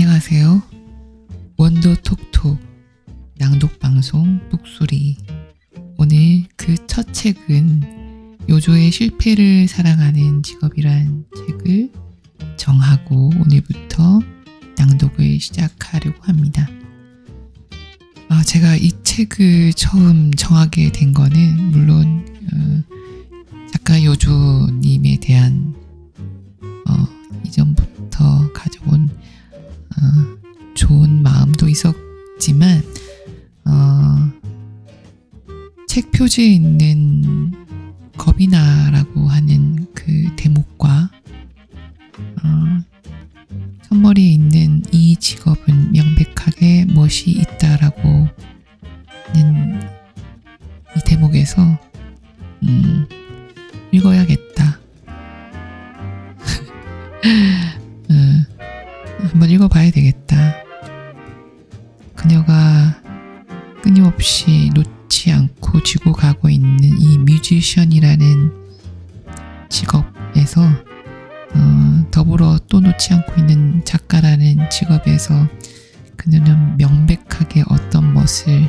안녕하세요. 원더 톡톡 낭독방송 톡소리. 오늘 그 첫 책은 요조의 실패를 사랑하는 직업이란 책을 정하고 오늘부터 낭독을 시작하려고 합니다. 제가 이 책을 처음 정하게 된 거는 물론 작가 요조님에 대한 이전부터 가져온 좋은 마음도 있었지만 책 표지에 있는 겁이 나라고 하는 그 대목과 첫머리에 있는 이 직업은 명백하게 멋이 있다라고 하는 이 대목에서 읽어야겠다. 한번 읽어봐야 되겠다. 그녀가 끊임없이 놓지 않고 쥐고 가고 있는 이 뮤지션이라는 직업에서 더불어 또 놓지 않고 있는 작가라는 직업에서 그녀는 명백하게 어떤 멋을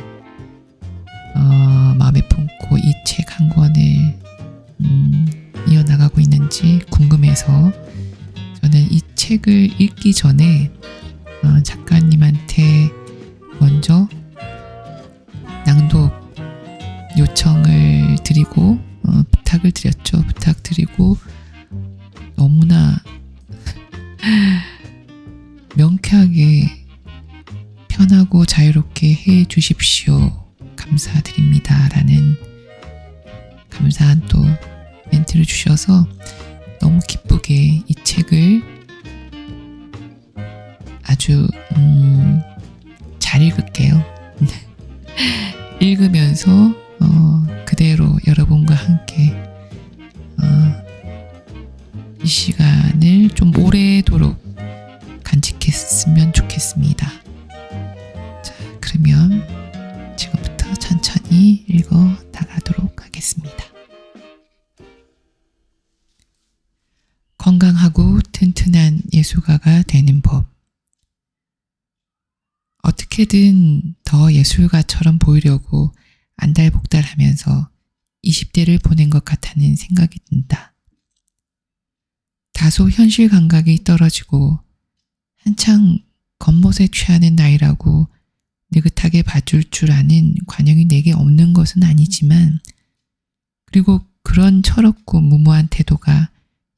마음에 품고 이 책 한 권을 이어나가고 있는지 궁금해서 저는 이 책을 읽기 전에 작가님한테 먼저 낭독 요청을 드리고 부탁을 드렸죠. 부탁드리고 너무나 명쾌하게 편하고 자유롭게 해 주십시오. 감사드립니다. 라는 감사한 또 멘트를 주셔서 너무 기쁘게 이 책을 아주 잘 읽을게요. 읽으면서 그대로 여러분과 함께 이 시간을 좀 오래도록 간직했으면 좋겠습니다. 자, 그러면 지금부터 천천히 읽어 나가도록 하겠습니다. 건강하고 튼튼한 예술가가 되는 법. 어떻게든 더 예술가처럼 보이려고 안달복달하면서 20대를 보낸 것 같다는 생각이 든다. 다소 현실 감각이 떨어지고 한창 겉멋에 취하는 나이라고 느긋하게 봐줄 줄 아는 관용이 내게 없는 것은 아니지만, 그리고 그런 철없고 무모한 태도가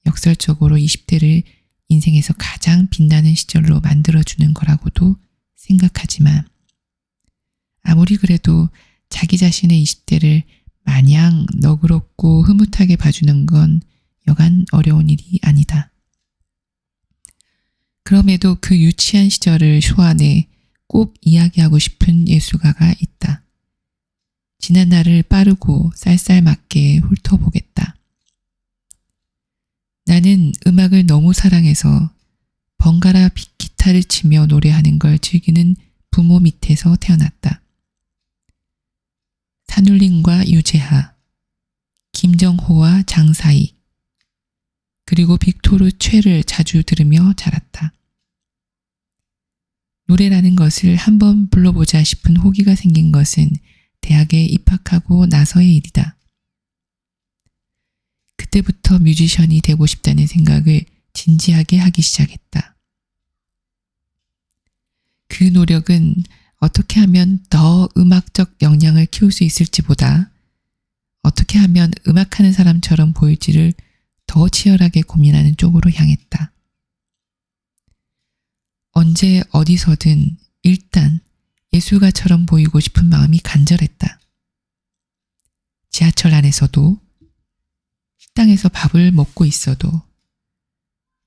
역설적으로 20대를 인생에서 가장 빛나는 시절로 만들어주는 거라고도 생각하지만, 아무리 그래도 자기 자신의 20대를 마냥 너그럽고 흐뭇하게 봐주는 건 여간 어려운 일이 아니다. 그럼에도 그 유치한 시절을 소환해 꼭 이야기하고 싶은 예술가가 있다. 지난 날을 빠르고 쌀쌀맞게 훑어보겠다. 나는 음악을 너무 사랑해서 번갈아 기타를 치며 노래하는 걸 즐기는 부모 밑에서 태어났다. 산울림과 유재하, 김정호와 장사익, 그리고 빅토르 최를 자주 들으며 자랐다. 노래라는 것을 한번 불러보자 싶은 호기가 생긴 것은 대학에 입학하고 나서의 일이다. 그때부터 뮤지션이 되고 싶다는 생각을 진지하게 하기 시작했다. 그 노력은 어떻게 하면 더 음악적 역량을 키울 수 있을지보다 어떻게 하면 음악하는 사람처럼 보일지를 더 치열하게 고민하는 쪽으로 향했다. 언제 어디서든 일단 예술가처럼 보이고 싶은 마음이 간절했다. 지하철 안에서도, 식당에서 밥을 먹고 있어도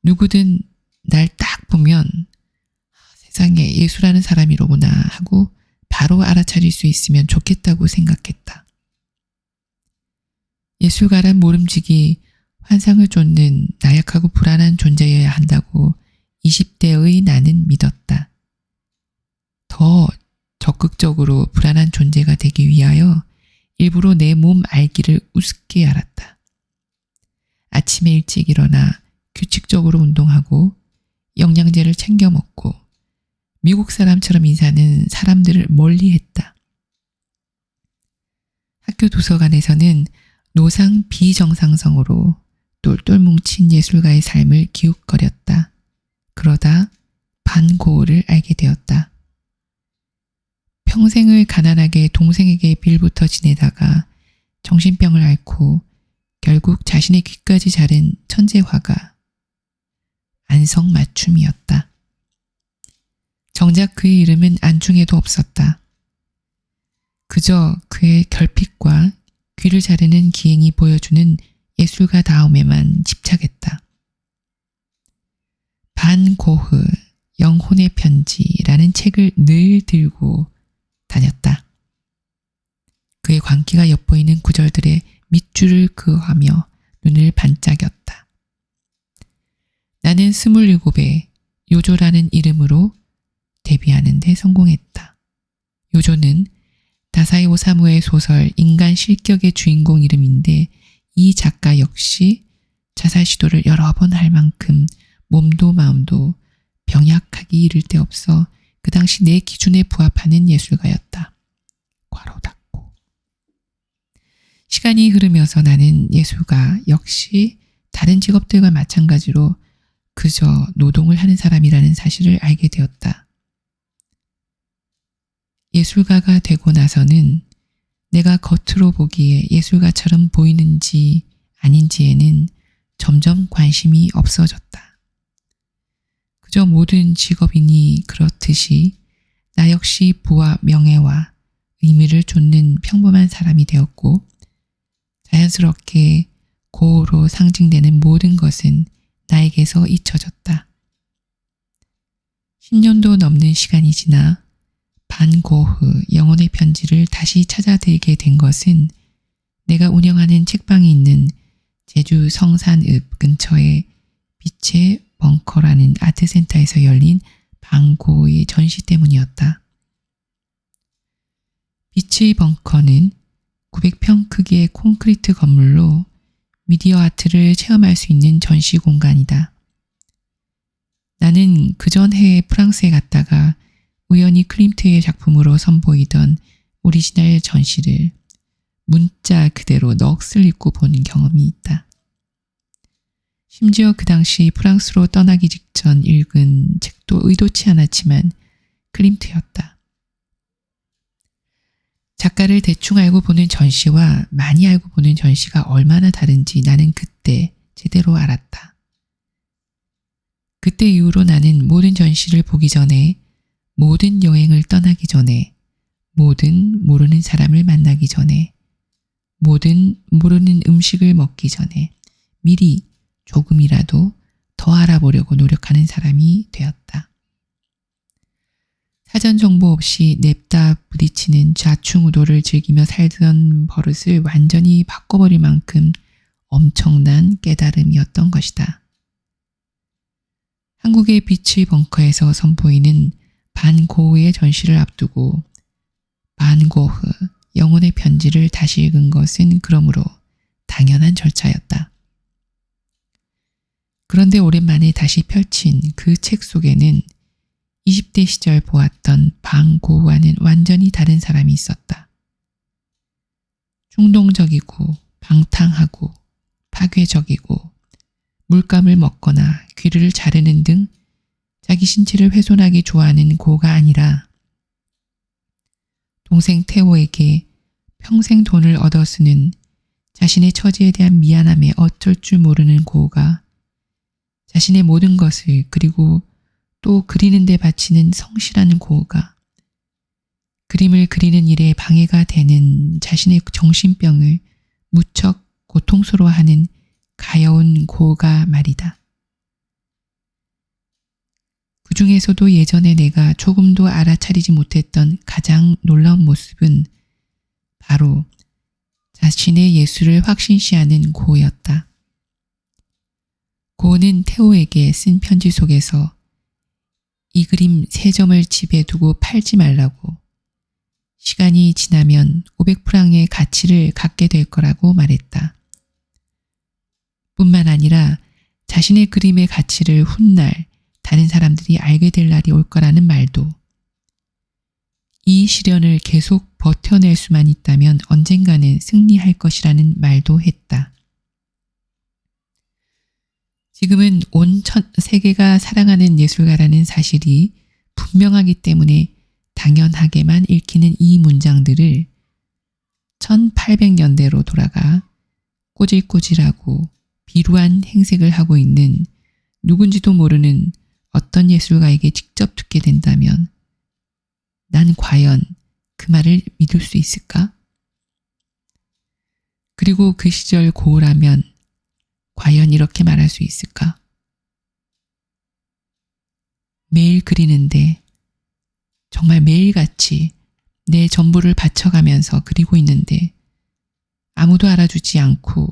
누구든 날 딱 보면 세상에 예술하는 사람이로구나 하고 바로 알아차릴 수 있으면 좋겠다고 생각했다. 예술가란 모름지기 환상을 쫓는 나약하고 불안한 존재여야 한다고 20대의 나는 믿었다. 더 적극적으로 불안한 존재가 되기 위하여 일부러 내 몸 알기를 우습게 알았다. 아침에 일찍 일어나 규칙적으로 운동하고 영양제를 챙겨 먹고 미국 사람처럼 인사하는 사람들을 멀리했다. 학교 도서관에서는 노상 비정상성으로 똘똘 뭉친 예술가의 삶을 기웃거렸다. 그러다 반 고흐를 알게 되었다. 평생을 가난하게 동생에게 빌부터 지내다가 정신병을 앓고 결국 자신의 귀까지 자른 천재 화가 안성맞춤이었다. 정작 그의 이름은 안중에도 없었다. 그저 그의 결핍과 귀를 자르는 기행이 보여주는 예술가다움에만 집착했다. 반 고흐 영혼의 편지라는 책을 늘 들고 다녔다. 그의 광기가 엿보이는 구절들의 밑줄을 그어하며 눈을 반짝였다. 나는 27에 요조라는 이름으로 데뷔하는 데 성공했다. 요조는 다사이 오사무의 소설 인간 실격의 주인공 이름인데 이 작가 역시 자살 시도를 여러 번 할 만큼 몸도 마음도 병약하기 이를 데 없어 그 당시 내 기준에 부합하는 예술가였다. 괄호 닫고. 시간이 흐르면서 나는 예술가 역시 다른 직업들과 마찬가지로 그저 노동을 하는 사람이라는 사실을 알게 되었다. 예술가가 되고 나서는 내가 겉으로 보기에 예술가처럼 보이는지 아닌지에는 점점 관심이 없어졌다. 그저 모든 직업인이 그렇듯이 나 역시 부와 명예와 의미를 좇는 평범한 사람이 되었고 자연스럽게 고흐로 상징되는 모든 것은 나에게서 잊혀졌다. 10년도 넘는 시간이 지나 반 고흐 영혼의 편지를 다시 찾아들게 된 것은 내가 운영하는 책방이 있는 제주 성산읍 근처의 빛의 벙커라는 아트센터에서 열린 반 고흐의 전시 때문이었다. 빛의 벙커는 900평 크기의 콘크리트 건물로 미디어 아트를 체험할 수 있는 전시 공간이다. 나는 그전 해에 프랑스에 갔다가 우연히 클림트의 작품으로 선보이던 오리지널 전시를 문자 그대로 넋을 잃고 본 경험이 있다. 심지어 그 당시 프랑스로 떠나기 직전 읽은 책도 의도치 않았지만 클림트였다. 작가를 대충 알고 보는 전시와 많이 알고 보는 전시가 얼마나 다른지 나는 그때 제대로 알았다. 그때 이후로 나는 모든 전시를 보기 전에, 모든 여행을 떠나기 전에, 모든 모르는 사람을 만나기 전에, 모든 모르는 음식을 먹기 전에 미리 조금이라도 더 알아보려고 노력하는 사람이 되었다. 사전 정보 없이 냅다 부딪히는 좌충우돌을 즐기며 살던 버릇을 완전히 바꿔버릴 만큼 엄청난 깨달음이었던 것이다. 한국의 빛의 벙커에서 선보이는 반 고흐의 전시를 앞두고 반 고흐 영혼의 편지를 다시 읽은 것은 그러므로 당연한 절차였다. 그런데 오랜만에 다시 펼친 그 책 속에는 20대 시절 보았던 반 고흐와는 완전히 다른 사람이 있었다. 충동적이고 방탕하고 파괴적이고 물감을 먹거나 귀를 자르는 등 자기 신체를 훼손하기 좋아하는 고흐가 아니라 동생 테오에게 평생 돈을 얻어 쓰는 자신의 처지에 대한 미안함에 어쩔 줄 모르는 고흐가 자신의 모든 것을 그리고 또 그리는 데 바치는 성실한 고흐가 그림을 그리는 일에 방해가 되는 자신의 정신병을 무척 고통스러워하는 가여운 고흐가 말이다. 그 중에서도 예전에 내가 조금도 알아차리지 못했던 가장 놀라운 모습은 바로 자신의 예술을 확신시하는 고흐였다. 고흐는 테오에게 쓴 편지 속에서 이 그림 3점을 집에 두고 팔지 말라고, 시간이 지나면 500프랑의 가치를 갖게 될 거라고 말했다. 뿐만 아니라 자신의 그림의 가치를 훗날 다른 사람들이 알게 될 날이 올 거라는 말도, 이 시련을 계속 버텨낼 수만 있다면 언젠가는 승리할 것이라는 말도 했다. 지금은 온 세계가 사랑하는 예술가라는 사실이 분명하기 때문에 당연하게만 읽히는 이 문장들을 1800년대로 돌아가 꼬질꼬질하고 비루한 행색을 하고 있는 누군지도 모르는 어떤 예술가에게 직접 듣게 된다면 난 과연 그 말을 믿을 수 있을까? 그리고 그 시절 고우라면 과연 이렇게 말할 수 있을까? 매일 그리는데, 정말 매일같이 내 전부를 바쳐가면서 그리고 있는데 아무도 알아주지 않고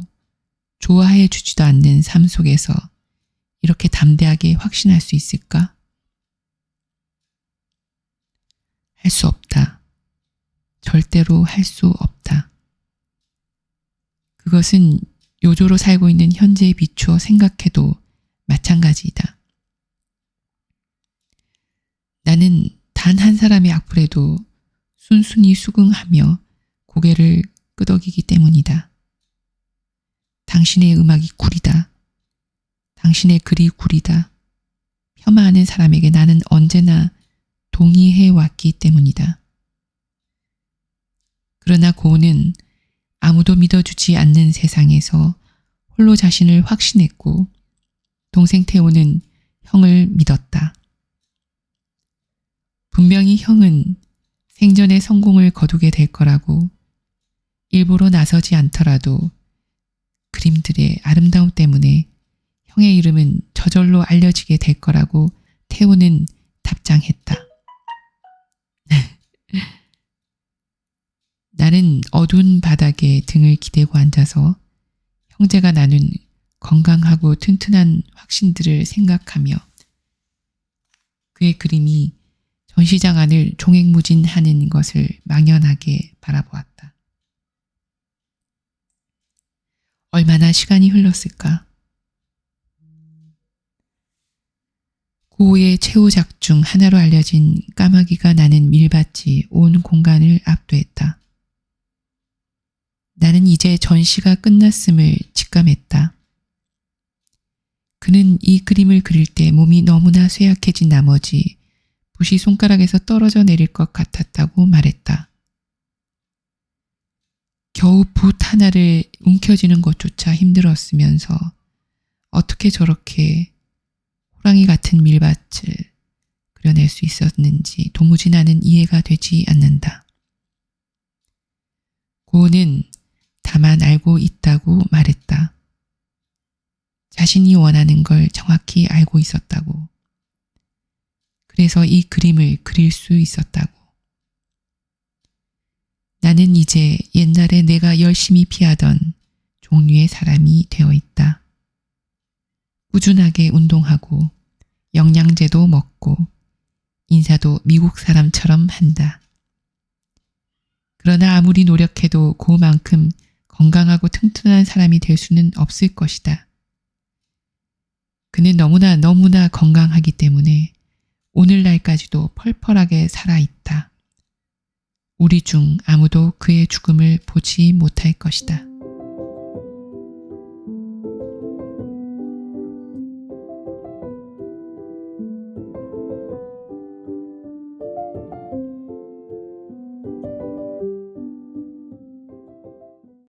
좋아해 주지도 않는 삶 속에서 이렇게 담대하게 확신할 수 있을까? 할 수 없다. 절대로 할 수 없다. 그것은 요조로 살고 있는 현재에 비추어 생각해도 마찬가지이다. 나는 단 한 사람의 악플에도 순순히 수긍하며 고개를 끄덕이기 때문이다. 당신의 음악이 구리다. 당신의 글이 구리다. 폄하하는 사람에게 나는 언제나 동의해 왔기 때문이다. 그러나 고우는 아무도 믿어주지 않는 세상에서 홀로 자신을 확신했고 동생 태호는 형을 믿었다. 분명히 형은 생전에 성공을 거두게 될 거라고, 일부러 나서지 않더라도 그림들의 아름다움 때문에 형의 이름은 저절로 알려지게 될 거라고 태호는 답장했다. 나는 어두운 바닥에 등을 기대고 앉아서 형제가 나눈 건강하고 튼튼한 확신들을 생각하며 그의 그림이 전시장 안을 종횡무진하는 것을 망연하게 바라보았다. 얼마나 시간이 흘렀을까? 고우의 최후작 중 하나로 알려진 까마귀가 나는 밀밭이 온 공간을 압도했다. 나는 이제 전시가 끝났음을 직감했다. 그는 이 그림을 그릴 때 몸이 너무나 쇠약해진 나머지 붓이 손가락에서 떨어져 내릴 것 같았다고 말했다. 겨우 붓 하나를 움켜쥐는 것조차 힘들었으면서 어떻게 저렇게 호랑이 같은 밀밭을 그려낼 수 있었는지 도무지 나는 이해가 되지 않는다. 고우는 다만 알고 있다고 말했다. 자신이 원하는 걸 정확히 알고 있었다고. 그래서 이 그림을 그릴 수 있었다고. 나는 이제 옛날에 내가 열심히 피하던 종류의 사람이 되어 있다. 꾸준하게 운동하고 영양제도 먹고 인사도 미국 사람처럼 한다. 그러나 아무리 노력해도 그만큼 건강하고 튼튼한 사람이 될 수는 없을 것이다. 그는 너무나 건강하기 때문에 오늘날까지도 펄펄하게 살아있다. 우리 중 아무도 그의 죽음을 보지 못할 것이다.